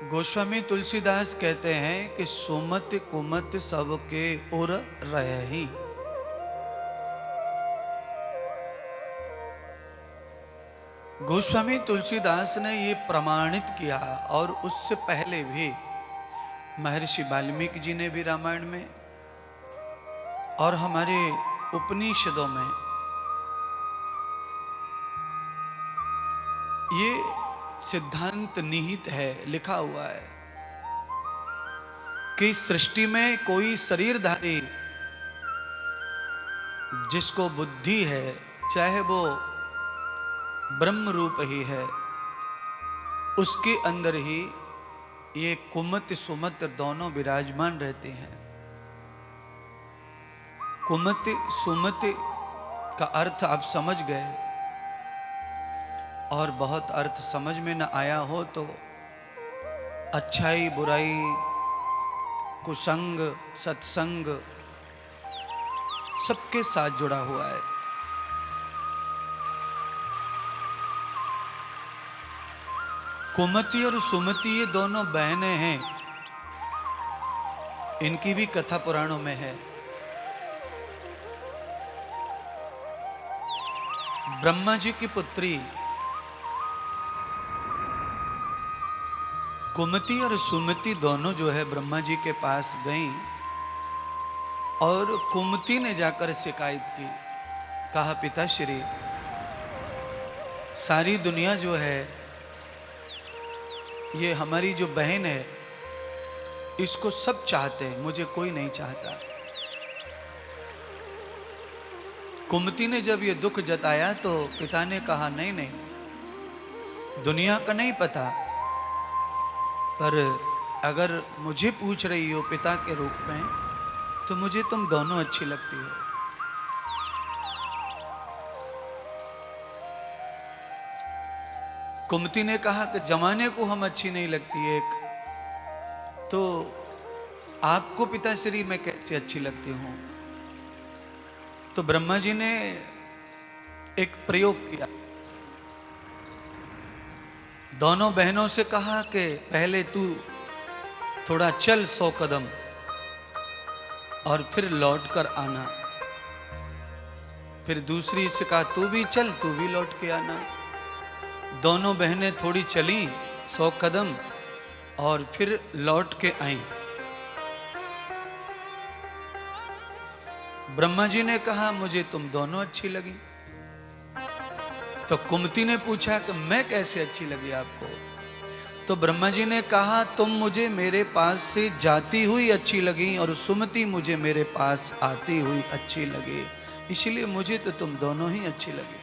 गोस्वामी तुलसीदास कहते हैं कि सुमत कुमत सबके उर रही। गोस्वामी तुलसीदास ने ये प्रमाणित किया और उससे पहले भी महर्षि वाल्मीकि जी ने भी रामायण में और हमारे उपनिषदों में ये सिद्धांत निहित है, लिखा हुआ है कि सृष्टि में कोई शरीरधारी जिसको बुद्धि है, चाहे वो ब्रह्म रूप ही है, उसके अंदर ही ये कुमत सुमत दोनों विराजमान रहते हैं। कुमत सुमत का अर्थ आप समझ गए, और बहुत अर्थ समझ में न आया हो तो अच्छाई बुराई कुसंग सत्संग सबके साथ जुड़ा हुआ है। कुमति और सुमति ये दोनों बहनें हैं, इनकी भी कथा पुराणों में है। ब्रह्मा जी की पुत्री कुमति और सुमति दोनों जो है ब्रह्मा जी के पास गईं और कुमति ने जाकर शिकायत की। कहा, पिताश्री, सारी दुनिया जो है, ये हमारी जो बहन है, इसको सब चाहते हैं, मुझे कोई नहीं चाहता। कुमति ने जब ये दुख जताया तो पिता ने कहा, नहीं नहीं, दुनिया का नहीं पता, पर अगर मुझे पूछ रही हो पिता के रूप में, तो मुझे तुम दोनों अच्छी लगती हो। कुमति ने कहा कि जमाने को हम अच्छी नहीं लगती एक, तो आपको पिताश्री मैं कैसे अच्छी लगती हूं। तो ब्रह्मा जी ने एक प्रयोग किया, दोनों बहनों से कहा कि पहले तू थोड़ा चल 100 कदम और फिर लौट कर आना। फिर दूसरी से कहा, तू भी चल, तू भी लौट के आना। दोनों बहनें थोड़ी चली 100 कदम और फिर लौट के आईं। ब्रह्मा जी ने कहा, मुझे तुम दोनों अच्छी लगी। तो कुमति ने पूछा कि मैं कैसे अच्छी लगी आपको। तो ब्रह्मा जी ने कहा, तुम मुझे मेरे पास से जाती हुई अच्छी लगी और सुमति मुझे मेरे पास आती हुई अच्छी लगी, इसलिए मुझे तो तुम दोनों ही अच्छी लगी।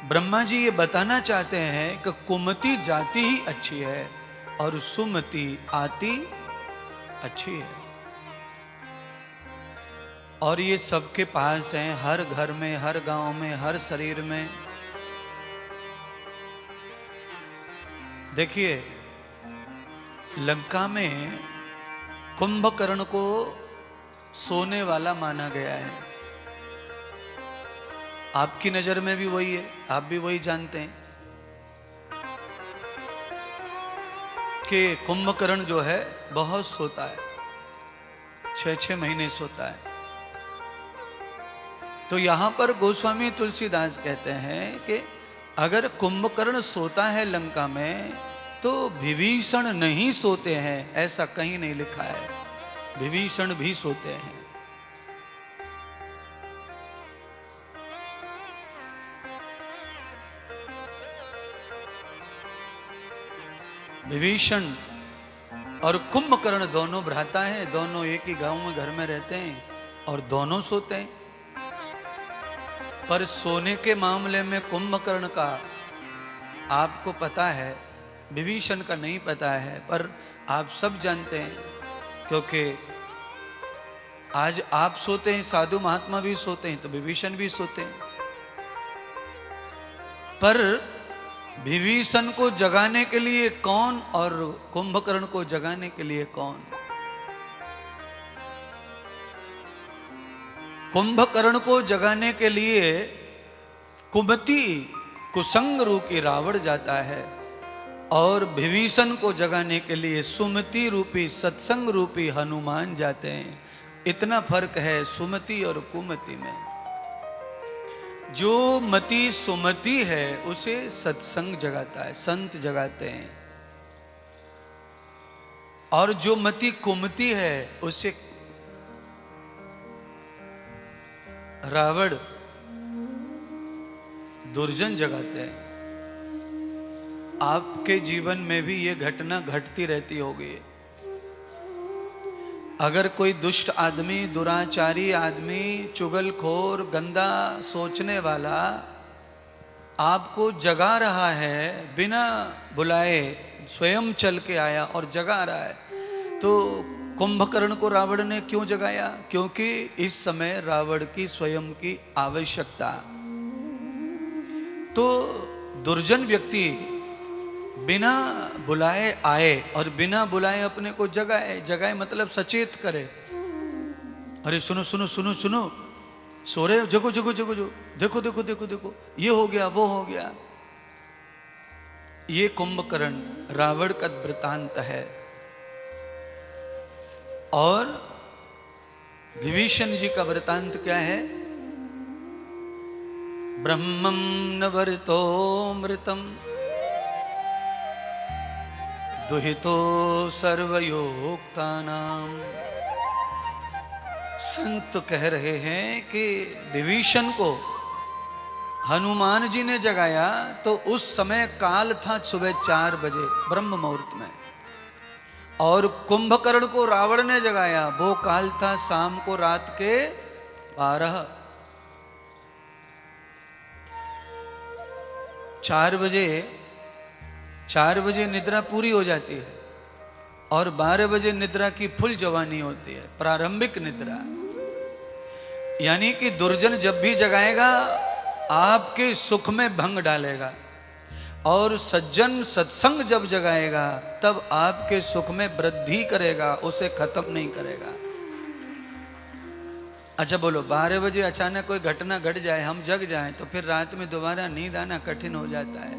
ब्रह्मा जी ये बताना चाहते हैं कि कुमति जाती ही अच्छी है और सुमति आती अच्छी है। और ये सबके पास हैं, हर घर में, हर गांव में, हर शरीर में। देखिए, लंका में कुंभकर्ण को सोने वाला माना गया है। आपकी नजर में भी वही है, आप भी वही जानते हैं कि कुंभकर्ण जो है बहुत सोता है, 6-6 महीने सोता है। तो यहां पर गोस्वामी तुलसीदास कहते हैं कि अगर कुंभकर्ण सोता है लंका में, तो विभीषण नहीं सोते हैं, ऐसा कहीं नहीं लिखा है। विभीषण भी सोते हैं। विभीषण और कुंभकर्ण दोनों भ्राता हैं, दोनों एक ही गांव में घर में रहते हैं और दोनों सोते हैं। पर सोने के मामले में कुंभकर्ण का आपको पता है, विभीषण का नहीं पता है, पर आप सब जानते हैं, क्योंकि आज आप सोते हैं, साधु महात्मा भी सोते हैं, तो विभीषण भी सोते हैं। पर विभीषण को जगाने के लिए कौन और कुंभकर्ण को जगाने के लिए कौन? कुंभकर्ण को जगाने के लिए कुमति कुसंग रूपी रावण जाता है और विभीषण को जगाने के लिए सुमति रूपी सत्संग रूपी हनुमान जाते हैं। इतना फर्क है सुमति और कुमति में। जो मति सुमति है उसे सत्संग जगाता है, संत जगाते हैं, और जो मति कुमति है उसे रावण दुर्जन जगाते हैं। आपके जीवन में भी ये घटना घटती रहती होगी। अगर कोई दुष्ट आदमी, दुराचारी आदमी, चुगलखोर, गंदा सोचने वाला आपको जगा रहा है, बिना बुलाए स्वयं चल के आया और जगा रहा है, तो कुंभकर्ण को रावण ने क्यों जगाया? क्योंकि इस समय रावण की स्वयं की आवश्यकता। तो दुर्जन व्यक्ति बिना बुलाए आए और बिना बुलाए अपने को जगाए। जगाए मतलब सचेत करे। अरे सुनो सुनो सुनो सुनो, सो रहे हो, जगो जगो जगो जगो, देखो देखो देखो देखो, ये हो गया वो हो गया। ये कुंभकर्ण रावण का वृतांत है। और विभीषण जी का वृतांत क्या है? ब्रह्मं न वर्तो मृतम दुहितो सर्वयोक्तानाम। संत कह रहे हैं कि विभीषण को हनुमान जी ने जगाया तो उस समय काल था सुबह 4 बजे ब्रह्म मुहूर्त में, और कुंभकर्ण को रावण ने जगाया, वो काल था शाम को रात के 12। 4 बजे निद्रा पूरी हो जाती है और 12 बजे निद्रा की फुल जवानी होती है, प्रारंभिक निद्रा। यानी कि दुर्जन जब भी जगाएगा आपके सुख में भंग डालेगा, और सज्जन सत्संग जब जगाएगा तब आपके सुख में वृद्धि करेगा, उसे खत्म नहीं करेगा। अच्छा बोलो, 12 बजे अचानक कोई घटना घट जाए, हम जग जाएं, तो फिर रात में दोबारा नींद आना कठिन हो जाता है।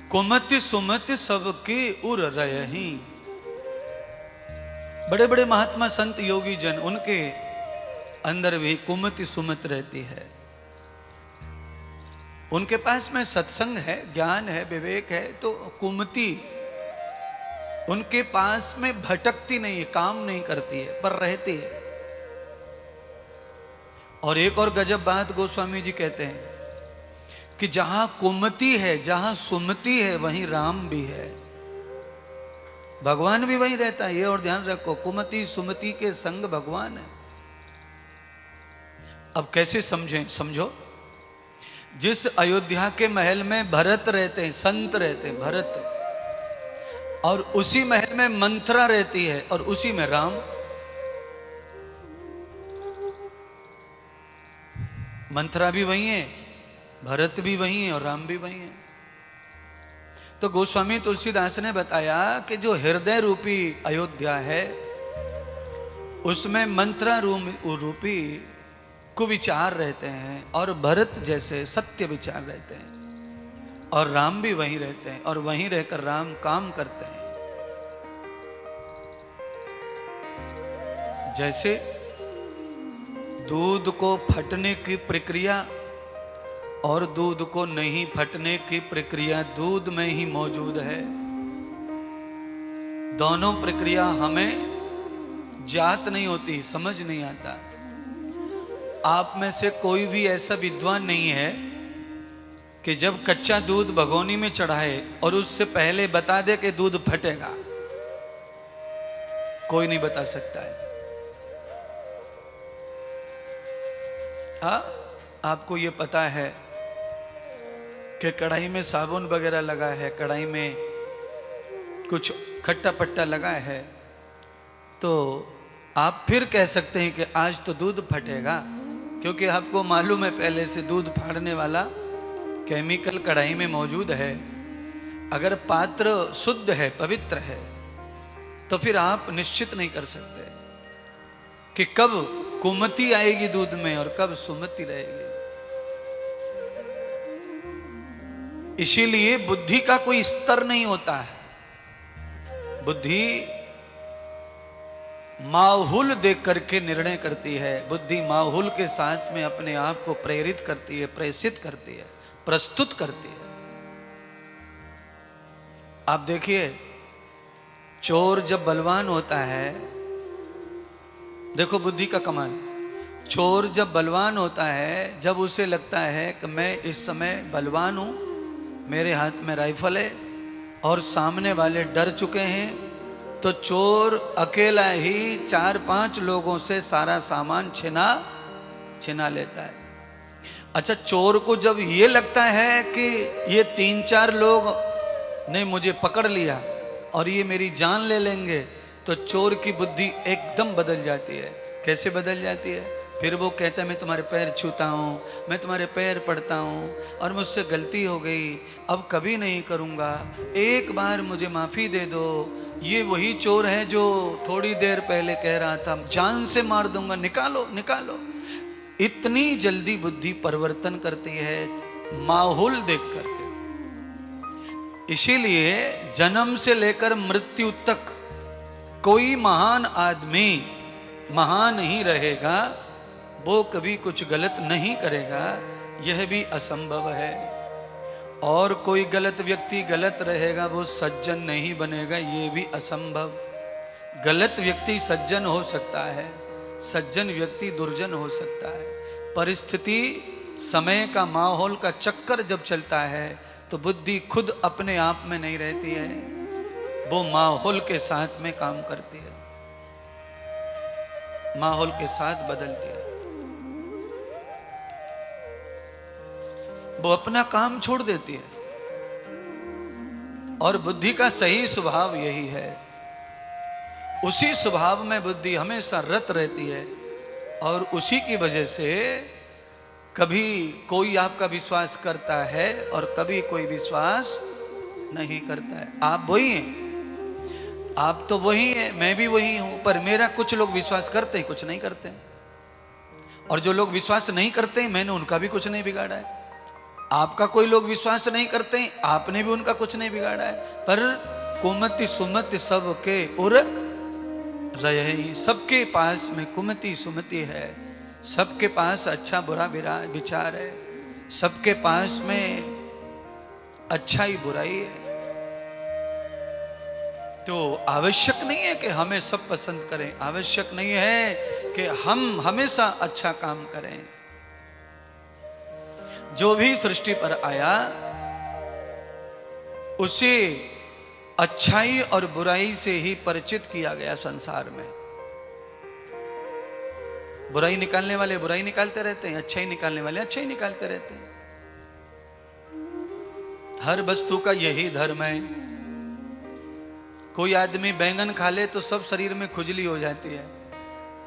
कुमति सुमति सबके उर रही। बड़े बड़े महात्मा संत योगी जन, उनके अंदर भी कुमति सुमति रहती है। उनके पास में सत्संग है, ज्ञान है, विवेक है, तो कुमति उनके पास में भटकती नहीं है, काम नहीं करती है, पर रहती है। और एक और गजब बात गोस्वामी जी कहते हैं कि जहां कुमति है, जहां सुमति है, वहीं राम भी है, भगवान भी वहीं रहता है। ये और ध्यान रखो, कुमति सुमति के संग भगवान है। अब कैसे समझें? समझो, जिस अयोध्या के महल में भरत रहते हैं, संत रहते हैं भरत, और उसी महल में मंथरा रहती है, और उसी में राम। मंथरा भी वही है, भरत भी वही है, और राम भी वही है। तो गोस्वामी तुलसीदास ने बताया कि जो हृदय रूपी अयोध्या है, उसमें मंत्रा रूपी कुविचार रहते हैं, और भरत जैसे सत्य विचार रहते हैं, और राम भी वहीं रहते हैं, और वहीं रहकर राम काम करते हैं। जैसे दूध को फटने की प्रक्रिया और दूध को नहीं फटने की प्रक्रिया दूध में ही मौजूद है। दोनों प्रक्रिया हमें जात नहीं होती, समझ नहीं आता। आप में से कोई भी ऐसा विद्वान नहीं है कि जब कच्चा दूध भगोनी में चढ़ाए और उससे पहले बता दे कि दूध फटेगा। कोई नहीं बता सकता है। आपको ये पता है कि कढ़ाई में साबुन वगैरह लगा है, कढ़ाई में कुछ खट्टा पट्टा लगा है, तो आप फिर कह सकते हैं कि आज तो दूध फटेगा, क्योंकि आपको मालूम है पहले से दूध फाड़ने वाला केमिकल कढ़ाई में मौजूद है। अगर पात्र शुद्ध है, पवित्र है, तो फिर आप निश्चित नहीं कर सकते कि कब कुमति आएगी दूध में और कब सुमति रहेगी। इसीलिए बुद्धि का कोई स्तर नहीं होता है। बुद्धि माहौल देख करके निर्णय करती है। बुद्धि माहौल के साथ में अपने आप को प्रेरित करती है, प्रेषित करती है, प्रस्तुत करती है। आप देखिए, चोर जब बलवान होता है, देखो बुद्धि का कमाल। चोर जब बलवान होता है, जब उसे लगता है कि मैं इस समय बलवान हूं, मेरे हाथ में राइफल है और सामने वाले डर चुके हैं, तो चोर अकेला ही 4-5 लोगों से सारा सामान छिना लेता है। अच्छा, चोर को जब ये लगता है कि ये 3-4 लोग ने मुझे पकड़ लिया और ये मेरी जान ले लेंगे, तो चोर की बुद्धि एकदम बदल जाती है। कैसे बदल जाती है? फिर वो कहता है मैं तुम्हारे पैर छूता हूँ, मैं तुम्हारे पैर पड़ता हूँ और मुझसे गलती हो गई, अब कभी नहीं करूँगा, एक बार मुझे माफ़ी दे दो। ये वही चोर है जो थोड़ी देर पहले कह रहा था जान से मार दूंगा, निकालो निकालो। इतनी जल्दी बुद्धि परिवर्तन करती है माहौल देख करके। इसीलिए जन्म से लेकर मृत्यु तक कोई महान आदमी महान ही रहेगा, वो कभी कुछ गलत नहीं करेगा, यह भी असंभव है। और कोई गलत व्यक्ति गलत रहेगा, वो सज्जन नहीं बनेगा, ये भी असंभव। गलत व्यक्ति सज्जन हो सकता है, सज्जन व्यक्ति दुर्जन हो सकता है। परिस्थिति, समय का, माहौल का चक्कर जब चलता है तो बुद्धि खुद अपने आप में नहीं रहती है, वो माहौल के साथ में काम करती है, माहौल के साथ बदलती है। वो अपना काम छोड़ देती है। और बुद्धि का सही स्वभाव यही है, उसी स्वभाव में बुद्धि हमेशा रत रहती है। और उसी की वजह से कभी कोई आपका विश्वास करता है और कभी कोई विश्वास नहीं करता है। आप वही हैं, आप तो वही हैं, मैं भी वही हूं, पर मेरा कुछ लोग विश्वास करते हैं, कुछ नहीं करते। और जो लोग विश्वास नहीं करते, मैंने उनका भी कुछ नहीं बिगाड़ा है। आपका कोई लोग विश्वास नहीं करते, आपने भी उनका कुछ नहीं बिगाड़ा है। पर कुमति सुमति सबके उर रहे, सबके पास में कुमति सुमति है, सबके पास अच्छा बुरा विचार है, सबके पास में अच्छाई बुराई है। तो आवश्यक नहीं है कि हमें सब पसंद करें, आवश्यक नहीं है कि हम हमेशा अच्छा काम करें। जो भी सृष्टि पर आया उसे अच्छाई और बुराई से ही परिचित किया गया। संसार में बुराई निकालने वाले बुराई निकालते रहते हैं, अच्छाई निकालने वाले अच्छाई निकालते रहते हैं। हर वस्तु का यही धर्म है। कोई आदमी बैंगन खा ले तो सब शरीर में खुजली हो जाती है,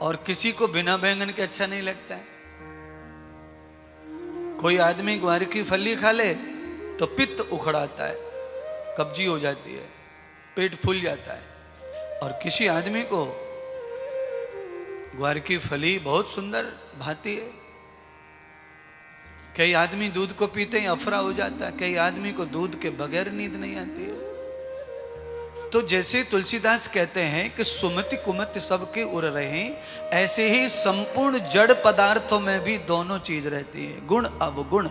और किसी को बिना बैंगन के अच्छा नहीं लगता है। कोई आदमी ग्वार की फली खा ले तो पित्त उखड़ाता है, कब्जी हो जाती है, पेट फूल जाता है। और किसी आदमी को ग्वार की फली बहुत सुंदर भाती है। कई आदमी दूध को पीते ही अफरा हो जाता है, कई आदमी को दूध के बगैर नींद नहीं आती है। तो जैसे तुलसीदास कहते हैं कि सुमति कुमति सबके उर रहे, ऐसे ही संपूर्ण जड़ पदार्थों में भी दोनों चीज रहती है, गुण अवगुण।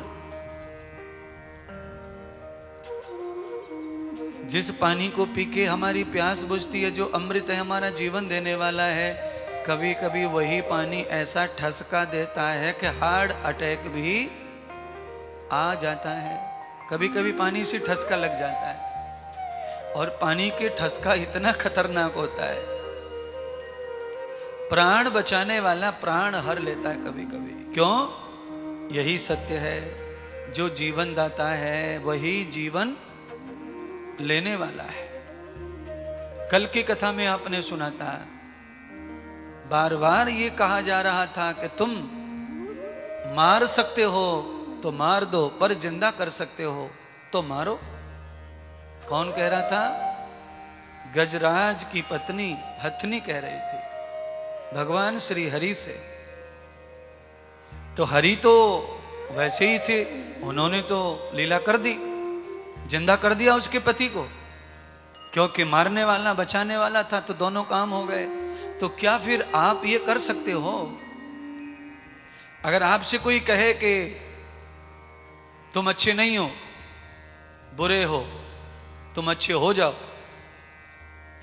जिस पानी को पी के हमारी प्यास बुझती है, जो अमृत है, हमारा जीवन देने वाला है, कभी कभी वही पानी ऐसा ठसका देता है कि हार्ट अटैक भी आ जाता है। कभी कभी पानी से ठसका लग जाता है, और पानी के ठसका इतना खतरनाक होता है, प्राण बचाने वाला प्राण हर लेता है कभी कभी। क्यों? यही सत्य है, जो जीवन दाता है वही जीवन लेने वाला है। कल की कथा में आपने सुना था, बार बार ये कहा जा रहा था कि तुम मार सकते हो तो मार दो, पर जिंदा कर सकते हो तो मारो। कौन कह रहा था? गजराज की पत्नी हथनी कह रही थी भगवान श्री हरि से तो हरि तो वैसे ही थे, उन्होंने तो लीला कर दी, जिंदा कर दिया उसके पति को, क्योंकि मारने वाला बचाने वाला था, तो दोनों काम हो गए। तो क्या फिर आप ये कर सकते हो? अगर आपसे कोई कहे कि तुम अच्छे नहीं हो, बुरे हो, तुम अच्छे हो जाओ,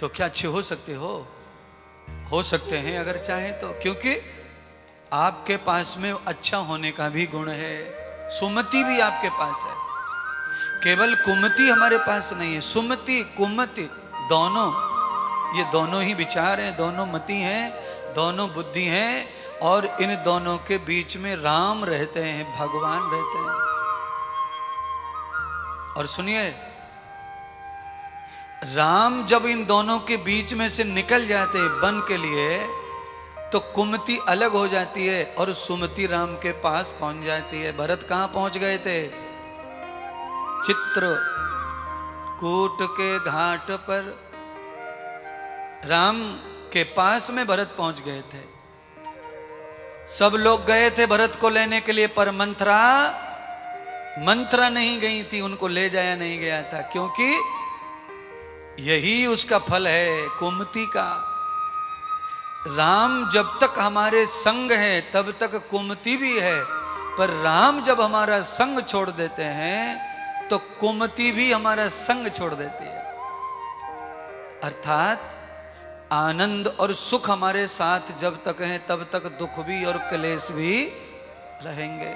तो क्या अच्छे हो सकते हो? हो सकते हैं अगर चाहे तो, क्योंकि आपके पास में अच्छा होने का भी गुण है, सुमति भी आपके पास है। केवल कुमति हमारे पास नहीं है, सुमति कुमति दोनों, ये दोनों ही विचार हैं, दोनों मति हैं, दोनों बुद्धि हैं, और इन दोनों के बीच में राम रहते हैं, भगवान रहते हैं। और सुनिए, राम जब इन दोनों के बीच में से निकल जाते हैं वन के लिए, तो कुमति अलग हो जाती है और सुमति राम के पास पहुंच जाती है। भरत कहां पहुंच गए थे? चित्रकूट के घाट पर राम के पास में भरत पहुंच गए थे। सब लोग गए थे भरत को लेने के लिए, पर मंथरा नहीं गई थी, उनको ले जाया नहीं गया था, क्योंकि यही उसका फल है कुमति का। राम जब तक हमारे संग है तब तक कुमति भी है, पर राम जब हमारा संग छोड़ देते हैं तो कुमति भी हमारा संग छोड़ देती है। अर्थात आनंद और सुख हमारे साथ जब तक है तब तक दुख भी और क्लेश भी रहेंगे।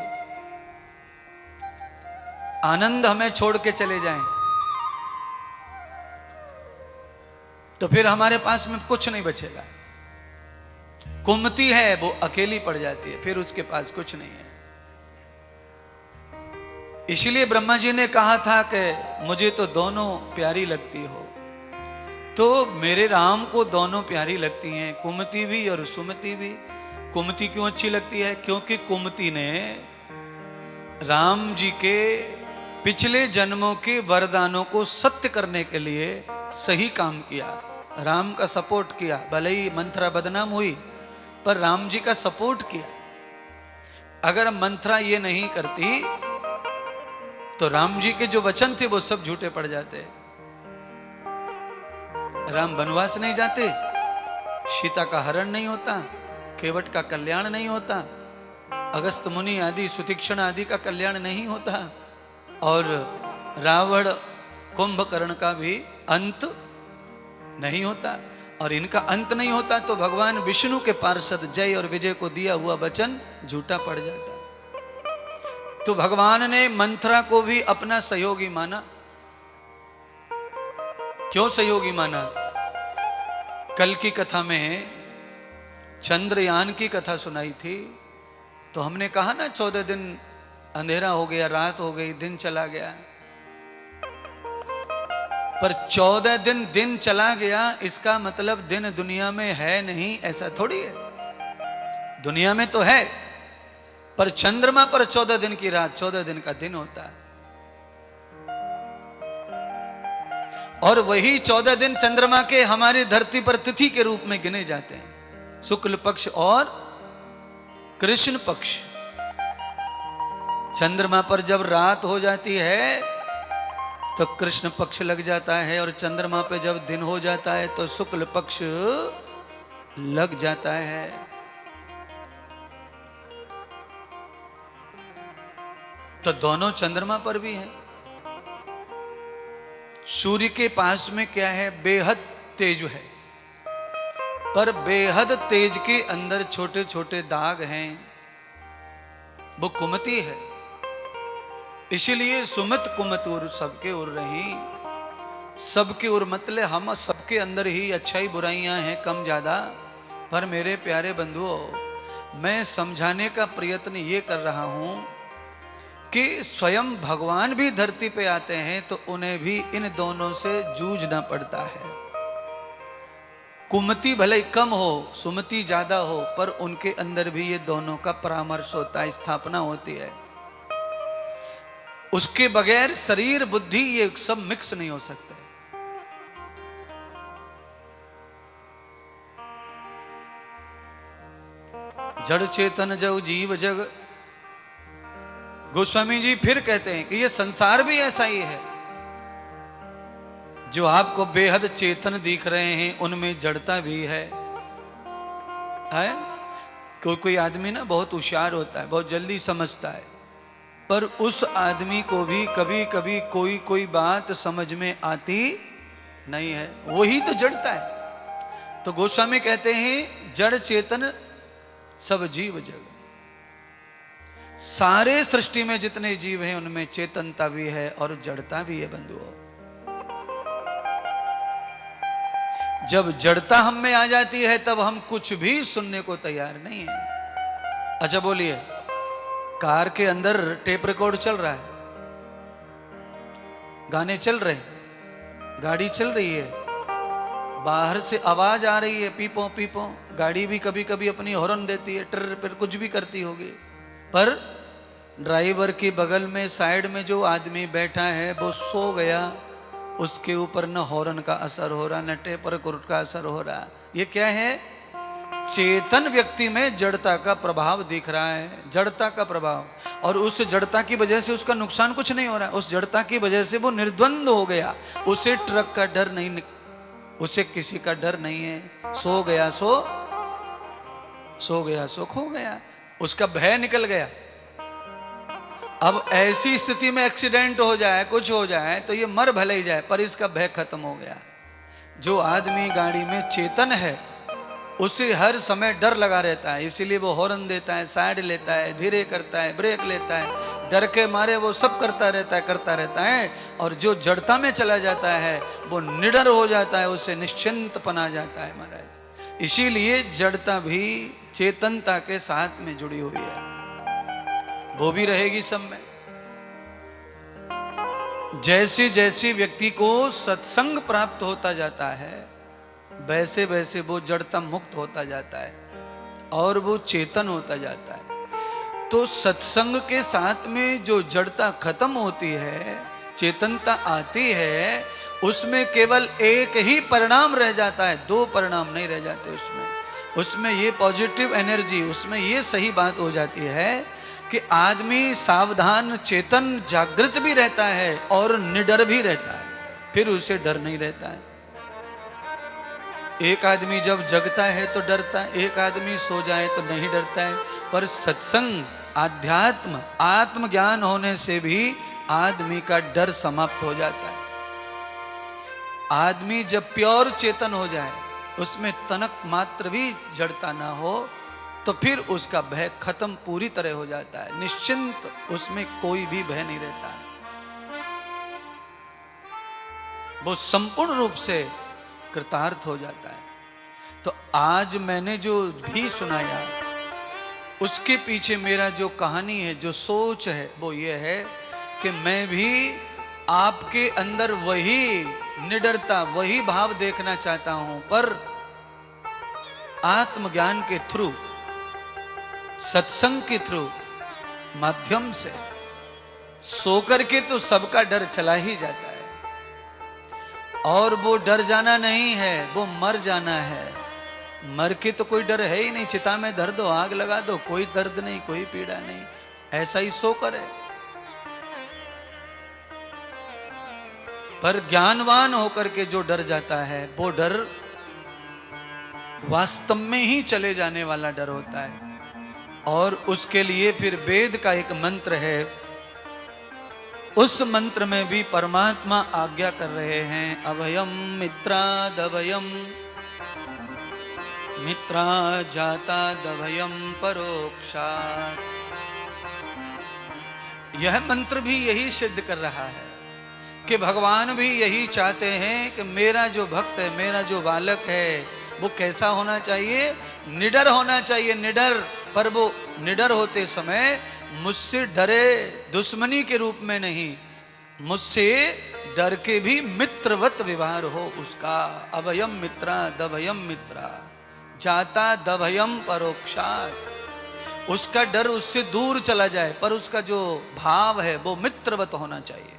आनंद हमें छोड़ के चले जाएं तो फिर हमारे पास में कुछ नहीं बचेगा। कुमति है वो अकेली पड़ जाती है, फिर उसके पास कुछ नहीं है। इसलिए ब्रह्मा जी ने कहा था कि मुझे तो दोनों प्यारी लगती हो, तो मेरे राम को दोनों प्यारी लगती हैं, कुमति भी और सुमति भी। कुमति क्यों अच्छी लगती है? क्योंकि कुमति ने राम जी के पिछले जन्मों के वरदानों को सत्य करने के लिए सही काम किया, राम का सपोर्ट किया। भले ही मंथरा बदनाम हुई, पर राम जी का सपोर्ट किया। अगर मंथरा ये नहीं करती तो राम जी के जो वचन थे वो सब झूठे पड़ जाते। राम वनवास नहीं जाते, सीता का हरण नहीं होता, केवट का कल्याण नहीं होता, अगस्त मुनि आदि सुतीक्षण आदि का कल्याण नहीं होता, और रावण कुंभकर्ण का भी अंत नहीं होता। और इनका अंत नहीं होता तो भगवान विष्णु के पार्षद जय और विजय को दिया हुआ वचन झूठा पड़ जाता। तो भगवान ने मंथरा को भी अपना सहयोगी माना। क्यों सहयोगी माना? कल की कथा में चंद्रयान की कथा सुनाई थी, तो हमने कहा ना 14 दिन अंधेरा हो गया, रात हो गई, दिन चला गया। पर 14 दिन चला गया, इसका मतलब दिन दुनिया में है नहीं, ऐसा थोड़ी है। दुनिया में तो है, पर चंद्रमा पर 14 दिन की रात 14 दिन का दिन होता है। और वही 14 दिन चंद्रमा के हमारी धरती पर तिथि के रूप में गिने जाते हैं, शुक्ल पक्ष और कृष्ण पक्ष। चंद्रमा पर जब रात हो जाती है तो कृष्ण पक्ष लग जाता है, और चंद्रमा पे जब दिन हो जाता है तो शुक्ल पक्ष लग जाता है। तो दोनों चंद्रमा पर भी है। सूर्य के पास में क्या है? बेहद तेज है, पर बेहद तेज के अंदर छोटे छोटे दाग हैं, वो कुमति है। इसीलिए सुमत कुमत उर सबके उर रही, सबके उर मतलब हम सबके अंदर ही अच्छाई बुराइयां हैं, कम ज्यादा। पर मेरे प्यारे बंधुओं, मैं समझाने का प्रयत्न ये कर रहा हूं कि स्वयं भगवान भी धरती पे आते हैं तो उन्हें भी इन दोनों से जूझना पड़ता है। कुमति भले ही कम हो, सुमति ज्यादा हो, पर उनके अंदर भी ये दोनों का परामर्श होता है, स्थापना होती है। उसके बगैर शरीर बुद्धि ये सब मिक्स नहीं हो सकते। जड़ चेतन जव जीव जग गोस्वामी जी फिर कहते हैं कि ये संसार भी ऐसा ही है। जो आपको बेहद चेतन दिख रहे हैं उनमें जड़ता भी है। कोई कोई आदमी ना बहुत होशियार होता है, बहुत जल्दी समझता है, पर उस आदमी को भी कभी कभी कोई कोई बात समझ में आती नहीं है, वही तो जड़ता है। तो गोस्वामी कहते हैं जड़ चेतन सब जीव जग, सारे सृष्टि में जितने जीव हैं उनमें चेतनता भी है और जड़ता भी है बंधुओं। जब जड़ता हम में आ जाती है तब हम कुछ भी सुनने को तैयार नहीं है। अच्छा बोलिए, कार के अंदर टेप रिकॉर्ड चल रहा है, गाने चल रहे, गाड़ी चल रही है, बाहर से आवाज आ रही है पीपो पीपो, गाड़ी भी कभी कभी अपनी हॉर्न देती है, टर पर कुछ भी करती होगी, पर ड्राइवर के बगल में साइड में जो आदमी बैठा है वो सो गया, उसके ऊपर न हॉर्न का असर हो रहा, न टेप रिकॉर्ड का असर हो रहा। ये क्या है? चेतन व्यक्ति में जड़ता का प्रभाव दिख रहा है, जड़ता का प्रभाव, और उस जड़ता की वजह से उसका नुकसान कुछ नहीं हो रहा है। उस जड़ता की वजह से वो निर्द्वंद हो गया, उसे ट्रक का डर नहीं, उसे किसी का डर नहीं है। सो गया सो खो गया, उसका भय निकल गया। अब ऐसी स्थिति में एक्सीडेंट हो जाए, कुछ हो जाए तो ये मर भले ही जाए, पर इसका भय खत्म हो गया। जो आदमी गाड़ी में चेतन है उसे हर समय डर लगा रहता है, इसीलिए वो हॉर्न देता है, साइड लेता है, धीरे करता है, ब्रेक लेता है, डर के मारे वो सब करता रहता है। और जो जड़ता में चला जाता है वो निडर हो जाता है, उसे निश्चिंतपन आ जाता है महाराज। इसीलिए जड़ता भी चेतनता के साथ में जुड़ी हुई है, वो भी रहेगी सब में। जैसे जैसे व्यक्ति को सत्संग प्राप्त होता जाता है वैसे वैसे वो जड़ता मुक्त होता जाता है और वो चेतन होता जाता है। तो सत्संग के साथ में जो जड़ता खत्म होती है, चेतनता आती है, उसमें केवल एक ही परिणाम रह जाता है, दो परिणाम नहीं रह जाते उसमें ये पॉजिटिव एनर्जी, उसमें ये सही बात हो जाती है कि आदमी सावधान, चेतन, जागृत भी रहता है और निडर भी रहता है, फिर उसे डर नहीं रहता है। एक आदमी जब जगता है तो डरता है, एक आदमी सो जाए तो नहीं डरता है। पर सत्संग, आध्यात्म, आत्मज्ञान होने से भी आदमी का डर समाप्त हो जाता है। आदमी जब प्योर चेतन हो जाए, उसमें तनक मात्र भी जड़ता ना हो, तो फिर उसका भय खत्म पूरी तरह हो जाता है, निश्चिंत, उसमें कोई भी भय नहीं रहता है। वो संपूर्ण रूप से कृतार्थ हो जाता है। तो आज मैंने जो भी सुनाया उसके पीछे मेरा जो कहानी है, जो सोच है, वो ये है कि मैं भी आपके अंदर वही निडरता, वही भाव देखना चाहता हूं, पर आत्मज्ञान के थ्रू, सत्संग के थ्रू माध्यम से। सो करके तो सबका डर चला ही जाता है, और वो डर जाना नहीं है, वो मर जाना है। मर के तो कोई डर है ही नहीं, चिता में धर दो, आग लगा दो, कोई दर्द नहीं, कोई पीड़ा नहीं, ऐसा ही सोकर है। पर ज्ञानवान होकर के जो डर जाता है, वो डर वास्तव में ही चले जाने वाला डर होता है। और उसके लिए फिर वेद का एक मंत्र है, उस मंत्र में भी परमात्मा आज्ञा कर रहे हैं, अभयम मित्रादभयम, मित्रा जाता दभयम परोक्षात्। यह मंत्र भी यही सिद्ध कर रहा है कि भगवान भी यही चाहते हैं कि मेरा जो भक्त है, मेरा जो बालक है, वो कैसा होना चाहिए? निडर होना चाहिए, निडर। पर वो निडर होते समय मुझसे डरे दुश्मनी के रूप में नहीं, मुझसे डर के भी मित्रवत व्यवहार हो उसका। अभयम मित्रा दभयम मित्रा जाता दभयम परोक्षात्। उसका डर उससे दूर चला जाए, पर उसका जो भाव है वो मित्रवत होना चाहिए।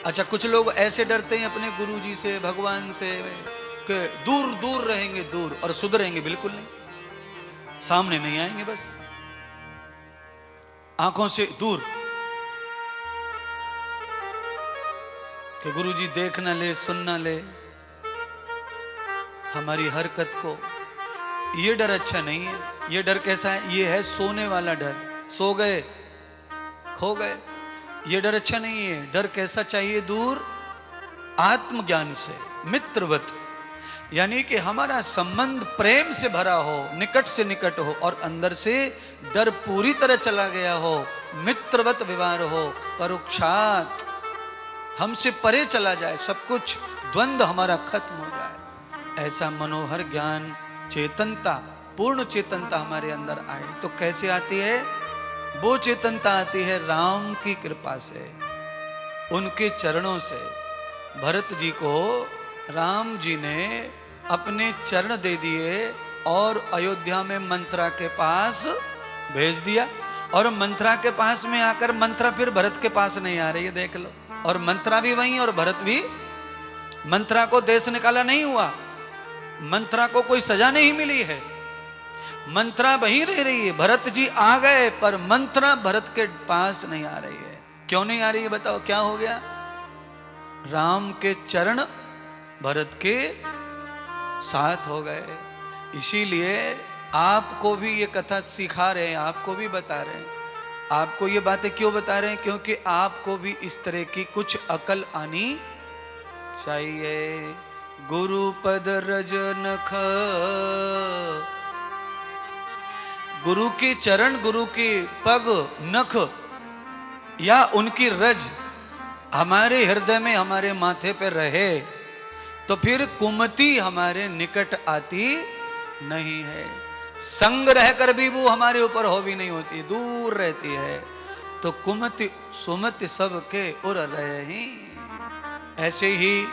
अच्छा, कुछ लोग ऐसे डरते हैं अपने गुरुजी से, भगवान से, कि दूर दूर रहेंगे, दूर, और सुधरेंगे बिल्कुल नहीं, सामने नहीं आएंगे बस। आंखों से दूर, कि गुरुजी देख ना ले, सुन ना ले हमारी हरकत को। ये डर अच्छा नहीं है। ये डर कैसा है? ये है सोने वाला डर, सो गए खो गए। ये डर अच्छा नहीं है। डर कैसा चाहिए? दूर, आत्मज्ञान से, मित्रवत, यानी कि हमारा संबंध प्रेम से भरा हो, निकट से निकट हो, और अंदर से डर पूरी तरह चला गया हो, मित्रवत व्यवहार हो, परोक्षात हमसे परे चला जाए, सब कुछ द्वंद्व हमारा खत्म हो जाए। ऐसा मनोहर ज्ञान, चेतनता, पूर्ण चेतनता हमारे अंदर आए। तो कैसे आती है? वो चेतनता आती है राम की कृपा से, उनके चरणों से। भरत जी को राम जी ने अपने चरण दे दिए और अयोध्या में मंत्रा के पास भेज दिया। और मंत्रा के पास में आकर मंत्रा फिर भरत के पास नहीं आ रही है, देख लो। और मंत्रा भी वहीं और भरत भी। मंत्रा को देश निकाला नहीं हुआ, मंत्रा को कोई सजा नहीं मिली है, मंत्रा वहीं रह रही है। भरत जी आ गए पर मंत्रा भरत के पास नहीं आ रही है। क्यों नहीं आ रही है बताओ? क्या हो गया? राम के चरण भरत के साथ हो गए। इसीलिए आपको भी ये कथा सिखा रहे हैं, आपको भी बता रहे हैं। आपको ये बातें क्यों बता रहे हैं? क्योंकि आपको भी इस तरह की कुछ अकल आनी चाहिए। गुरुपद रज नख, गुरु के चरण, गुरु के पग, नख या उनकी रज हमारे हृदय में, हमारे माथे पर रहे तो फिर कुमति हमारे निकट आती नहीं है। संग रहकर भी वो हमारे ऊपर हो भी नहीं होती, दूर रहती है। तो कुमति सुमति सब के उर रहे ही। ऐसे ही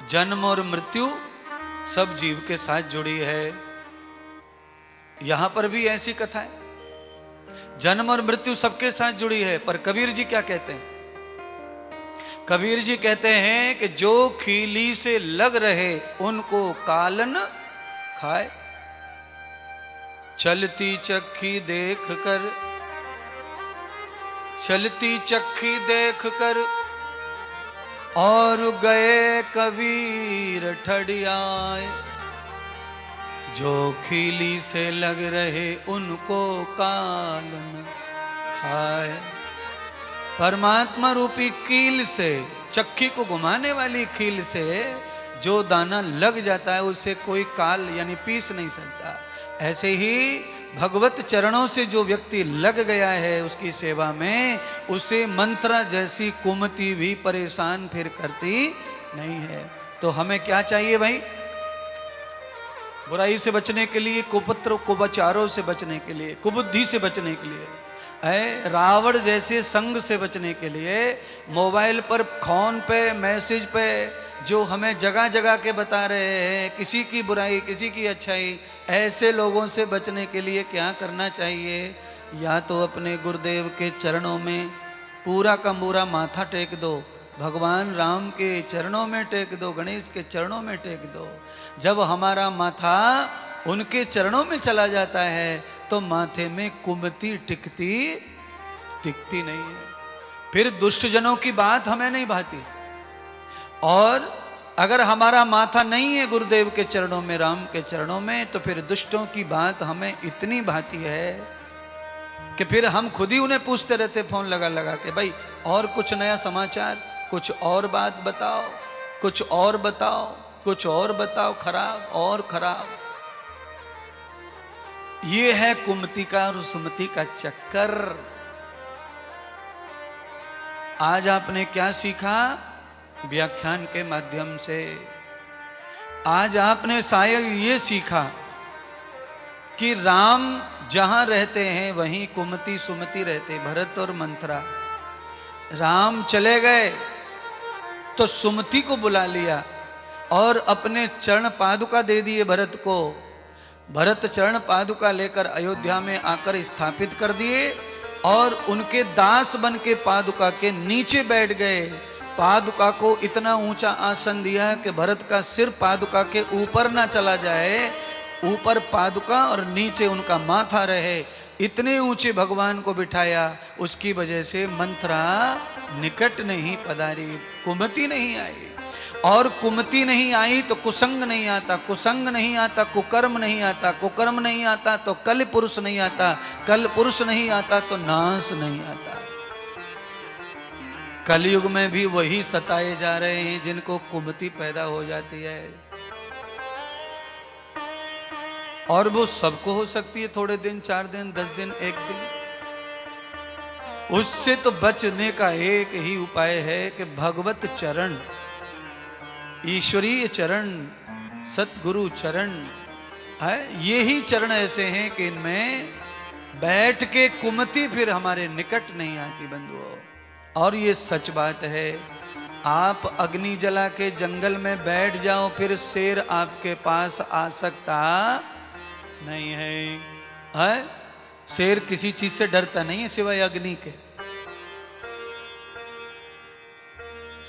जन्म और मृत्यु सब जीव के साथ जुड़ी है। यहां पर भी ऐसी कथा है, जन्म और मृत्यु सबके साथ जुड़ी है। पर कबीर जी क्या कहते हैं? कबीर जी कहते हैं कि जो खीली से लग रहे उनको कालन खाए। चलती चक्की देख कर, चलती चक्की देख कर और गए कबीर ठड़ियाए। जो खीली से लग रहे उनको कालन खाए। परमात्मा रूपी कील से, चक्की को घुमाने वाली कील से जो दाना लग जाता है उसे कोई काल यानी पीस नहीं सकता। ऐसे ही भगवत चरणों से जो व्यक्ति लग गया है उसकी सेवा में, उसे मंत्रा जैसी कुमति भी परेशान फिर करती नहीं है। तो हमें क्या चाहिए भाई? बुराई से बचने के लिए, कुपुत्र कुबचारों से बचने के लिए, कुबुद्धि से बचने के लिए, रावण जैसे संग से बचने के लिए, मोबाइल पर फोन पे मैसेज पे जो हमें जगह जगह के बता रहे हैं किसी की बुराई किसी की अच्छाई, ऐसे लोगों से बचने के लिए क्या करना चाहिए? या तो अपने गुरुदेव के चरणों में पूरा का पूरा माथा टेक दो, भगवान राम के चरणों में टेक दो, गणेश के चरणों में टेक दो। जब हमारा माथा उनके चरणों में चला जाता है तो माथे में कुमति टिकती नहीं है। फिर दुष्ट जनों की बात हमें नहीं भाती। और अगर हमारा माथा नहीं है गुरुदेव के चरणों में, राम के चरणों में, तो फिर दुष्टों की बात हमें इतनी भाती है कि फिर हम खुद ही उन्हें पूछते रहते फोन लगा लगा के, भाई और कुछ नया समाचार, कुछ और बात बताओ, कुछ और बताओ, कुछ और बताओ, खराब और खराब। ये है कुमति का और सुमति का चक्कर। आज आपने क्या सीखा व्याख्यान के माध्यम से? आज आपने शायद ये सीखा कि राम जहां रहते हैं वहीं कुमति सुमति रहते, भरत और मंत्रा। राम चले गए तो सुमति को बुला लिया और अपने चरण पादुका दे दिए भरत को। भरत चरण पादुका लेकर अयोध्या में आकर स्थापित कर दिए और उनके दास बन के पादुका के नीचे बैठ गए। पादुका को इतना ऊंचा आसन दिया कि भरत का सिर पादुका के ऊपर ना चला जाए, ऊपर पादुका और नीचे उनका माथा रहे। इतने ऊंचे भगवान को बिठाया, उसकी वजह से मंथरा निकट नहीं पधारी, कुमति नहीं आई। और कुमति नहीं आई तो कुसंग नहीं आता, कुसंग नहीं आता कुकर्म नहीं आता, कुकर्म नहीं आता तो कल पुरुष नहीं आता, कल पुरुष नहीं आता तो नाश नहीं आता। कलयुग में भी वही सताए जा रहे हैं जिनको कुमति पैदा हो जाती है। और वो सबको हो सकती है, थोड़े दिन, 4 दिन, 10 दिन, 1 दिन। उससे तो बचने का एक ही उपाय है कि भगवत चरण, ईश्वरीय चरण, सतगुरु चरण है। ये ही चरण ऐसे हैं कि इनमें बैठ के कुमति फिर हमारे निकट नहीं आती बंधुओं। और ये सच बात है, आप अग्नि जला के जंगल में बैठ जाओ, फिर शेर आपके पास आ सकता नहीं है। शेर किसी चीज से डरता नहीं है सिवाय अग्नि के।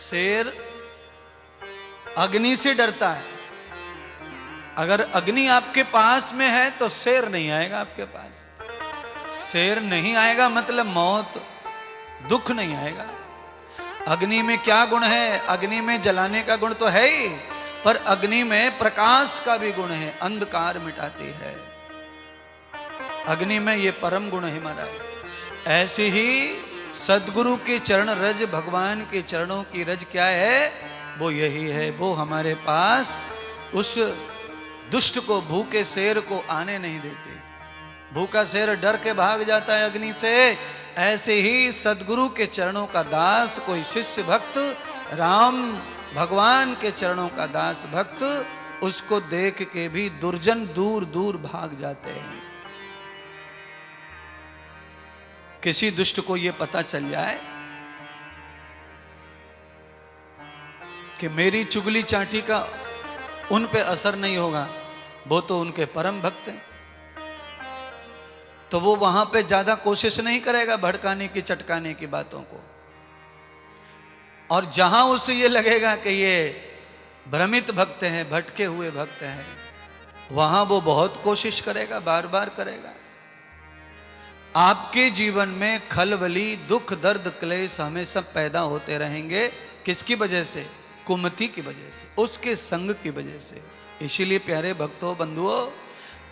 शेर अग्नि से डरता है। अगर अग्नि आपके पास में है तो शेर नहीं आएगा आपके पास। शेर नहीं आएगा मतलब मौत, दुख नहीं आएगा। अग्नि में क्या गुण है? अग्नि में जलाने का गुण तो है ही, पर अग्नि में प्रकाश का भी गुण है, अंधकार मिटाती है। अग्नि में ये परम गुण है महाराज। ऐसे ही सदगुरु के चरण रज, भगवान के चरणों की रज क्या है? वो यही है। वो हमारे पास उस दुष्ट को, भूखे शेर को आने नहीं देते। भूखा शेर डर के भाग जाता है अग्नि से। ऐसे ही सदगुरु के चरणों का दास, कोई शिष्य भक्त, राम भगवान के चरणों का दास भक्त, उसको देख के भी दुर्जन दूर दूर भाग जाते हैं। किसी दुष्ट को यह पता चल जाए कि मेरी चुगली चाटी का उन पे असर नहीं होगा, वो तो उनके परम भक्त हैं, तो वो वहां पे ज्यादा कोशिश नहीं करेगा भड़काने की, चटकाने की बातों को। और जहां उसे ये लगेगा कि ये भ्रमित भक्त हैं, भटके हुए भक्त हैं, वहां वो बहुत कोशिश करेगा, बार बार करेगा। आपके जीवन में खलबली, दुख, दर्द, क्लेश हमेशा पैदा होते रहेंगे। किसकी वजह से? कुमति की वजह से, उसके संग की वजह से। इसीलिए प्यारे भक्तों, बंधुओं,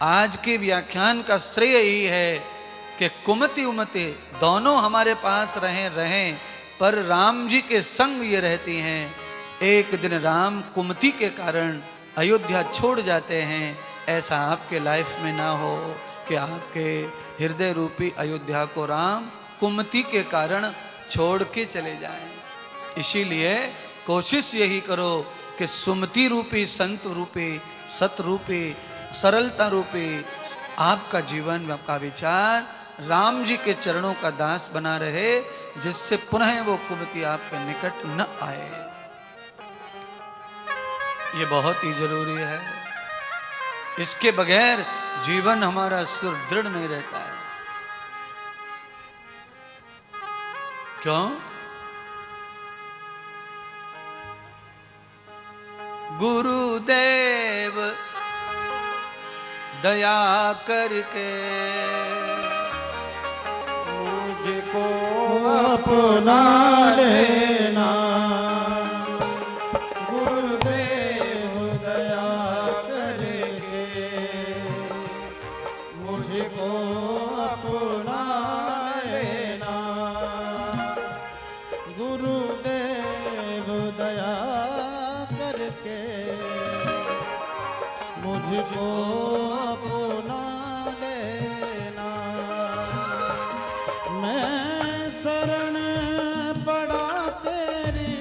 आज के व्याख्यान का श्रेय यही है कि कुमति उमति दोनों हमारे पास रहें, पर राम जी के संग ये रहती हैं। एक दिन राम कुमति के कारण अयोध्या छोड़ जाते हैं। ऐसा आपके लाइफ में ना हो कि आपके हृदय रूपी अयोध्या को राम कुमति के कारण छोड़ के चले जाएं। इसीलिए कोशिश यही करो कि सुमति रूपी, संत रूपी, सत रूपी, सरलता रूपी आपका जीवन, आपका विचार राम जी के चरणों का दास बना रहे, जिससे पुनः वो कुमति आपके निकट न आए। ये बहुत ही जरूरी है। इसके बगैर जीवन हमारा सुदृढ़ नहीं रहता है। क्यों? गुरुदेव दया करके मुझको अपना लेना, गुरुदेव दया करके मुझको अपना लेना, गुरुदेव दया करके मुझको अपना लेना। मैं शरण पड़ा तेरी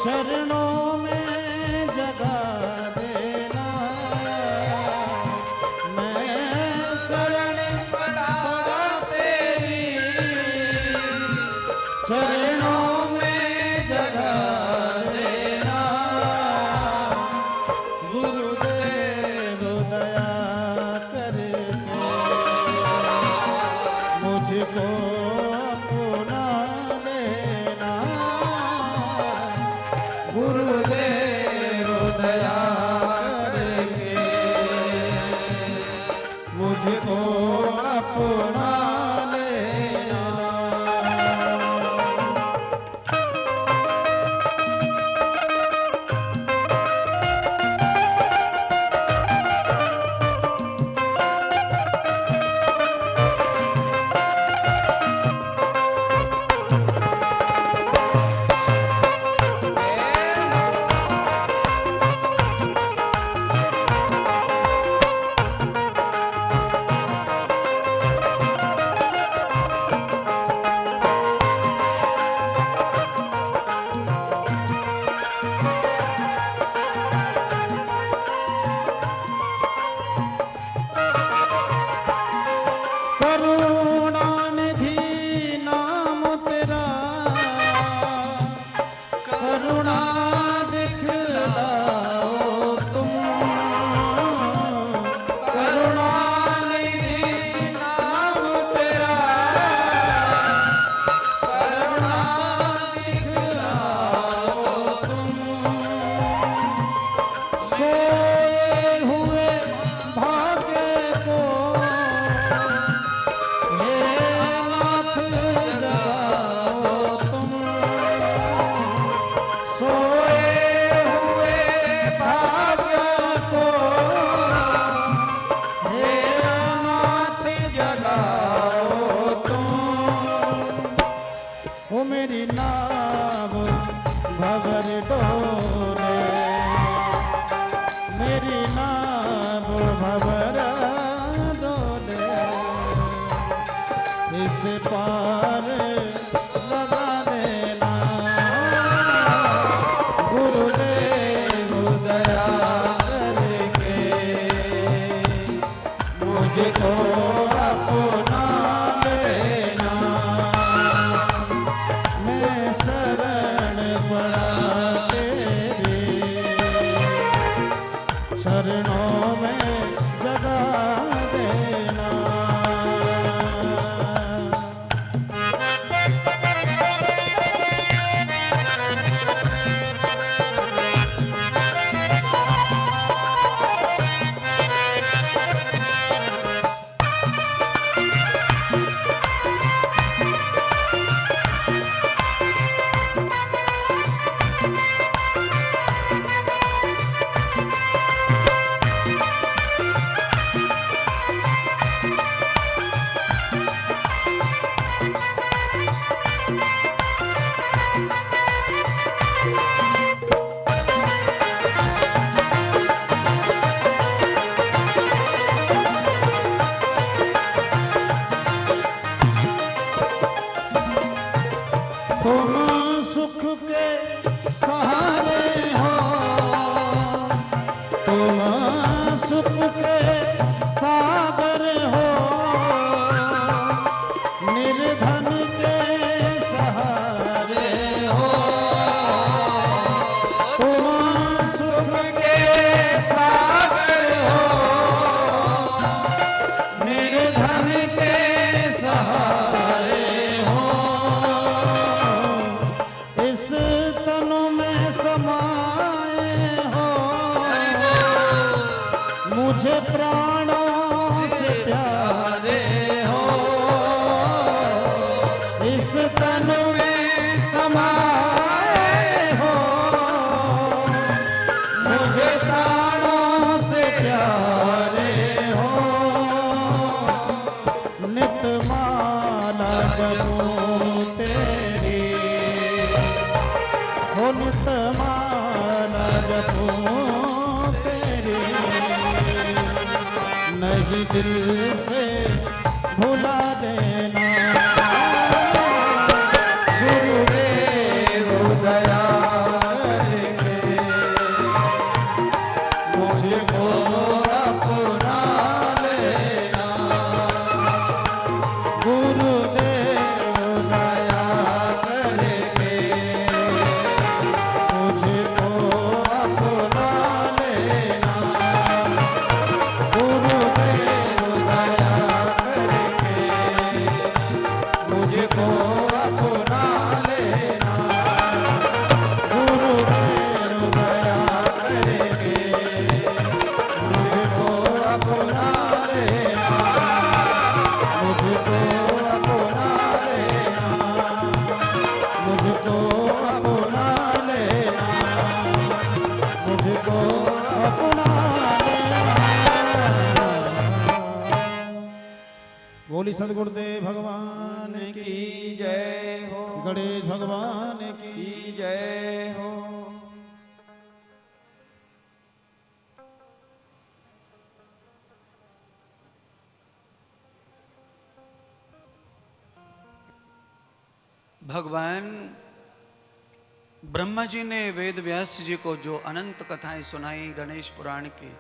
चरणों में जगा देना, मैं शरण पड़ा तेरी चरणों में जगा देना, गुरुदेव दया करके मुझको अपना लेना, गुरुदेव दया करके मुझको इस पार लगा देना गुरुदेव दया करके मुझको अपना लेना मैं शरण पड़ा तेरी चरणों में जगा देना तुम सुख के सहारे हो तुम सुख के सागर हो निर्धन के सहारे हो तुम सुख के सागर हो निर्धन के सहारे हो इस तनु में समाए हो मुझे प्राणों से प्यारे हो इस तनु में समाए हो मुझे प्राणों से प्यारे हो नित माला जपूं तेरी हो नित माला जपूं तेरी नहीं दिल से भुला देना गुरुदेव दया करके मुझको अपना लेना गुरुदेव दया करके मुझको अपना लेना गुरुदेव दया करके मुझको अपना लेना गुरुदेव दया करके मुझको अपना लेना मुझको अपना लेना मुझको अपना लेना मुझको अपना लेना बोली सदगुरुदेव भगवान की जय हो गणेश भगवान की जय हो। भगवान ब्रह्मा जी ने वेद व्यास जी को जो अनंत कथाएं सुनाई गणेश पुराण की,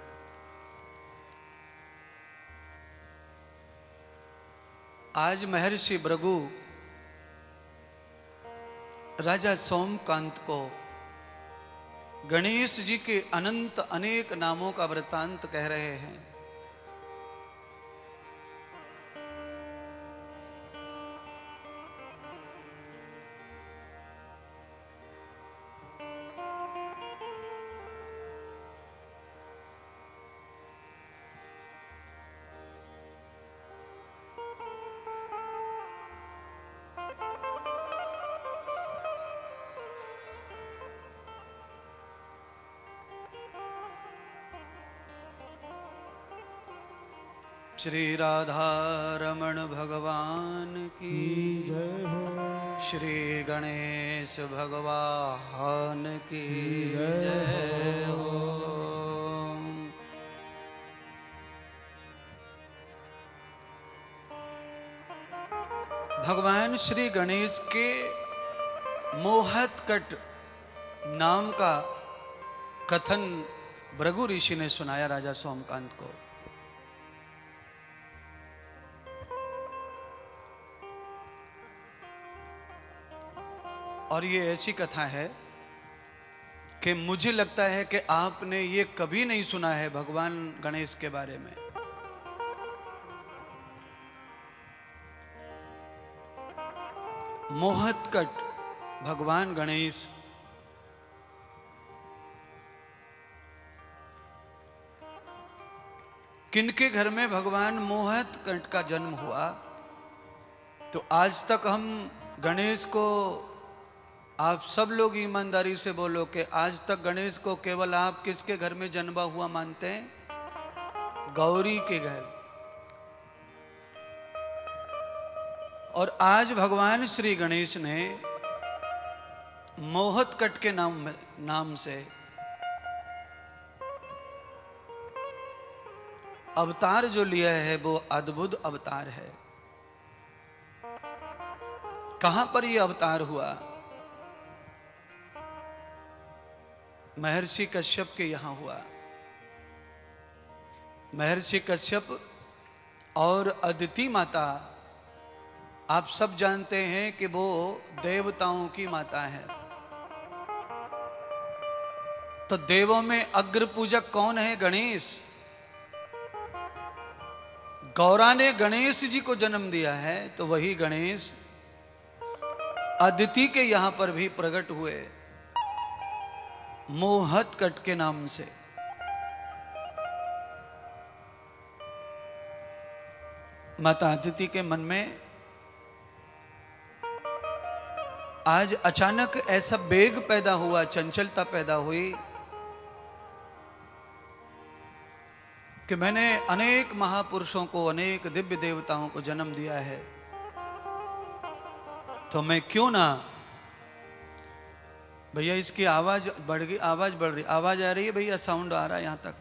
आज महर्षि भृगु राजा सोमकांत को गणेश जी के अनंत अनेक नामों का वृतांत कह रहे हैं। श्री राधा रमण भगवान की जय हो श्री गणेश भगवान की जय हो। भगवान श्री गणेश के मोहतकट नाम का कथन भृगु ऋषि ने सुनाया राजा सोमकांत को। और ये ऐसी कथा है कि मुझे लगता है कि आपने ये कभी नहीं सुना है भगवान गणेश के बारे में। मोहतकट भगवान गणेश किनके घर में भगवान मोहतकट का जन्म हुआ? तो आज तक हम गणेश को, आप सब लोग ईमानदारी से बोलो कि आज तक गणेश को केवल आप किसके घर में जन्मा हुआ मानते हैं? गौरी के घर। और आज भगवान श्री गणेश ने मोहतकट के नाम से अवतार जो लिया है वो अद्भुत अवतार है। कहां पर यह अवतार हुआ? महर्षि कश्यप के यहां हुआ। महर्षि कश्यप और अदिति माता, आप सब जानते हैं कि वो देवताओं की माता है। तो देवों में अग्र पूजक कौन है? गणेश। गौरा ने गणेश जी को जन्म दिया है, तो वही गणेश अदिति के यहां पर भी प्रकट हुए मोहतकट के नाम से। माता अदिति के मन में आज अचानक ऐसा वेग पैदा हुआ, चंचलता पैदा हुई कि मैंने अनेक महापुरुषों को, अनेक दिव्य देवताओं को जन्म दिया है, तो मैं क्यों ना, भैया इसकी आवाज बढ़ गई, आवाज बढ़ रही, आवाज आ रही है भैया, साउंड आ रहा है यहां तक।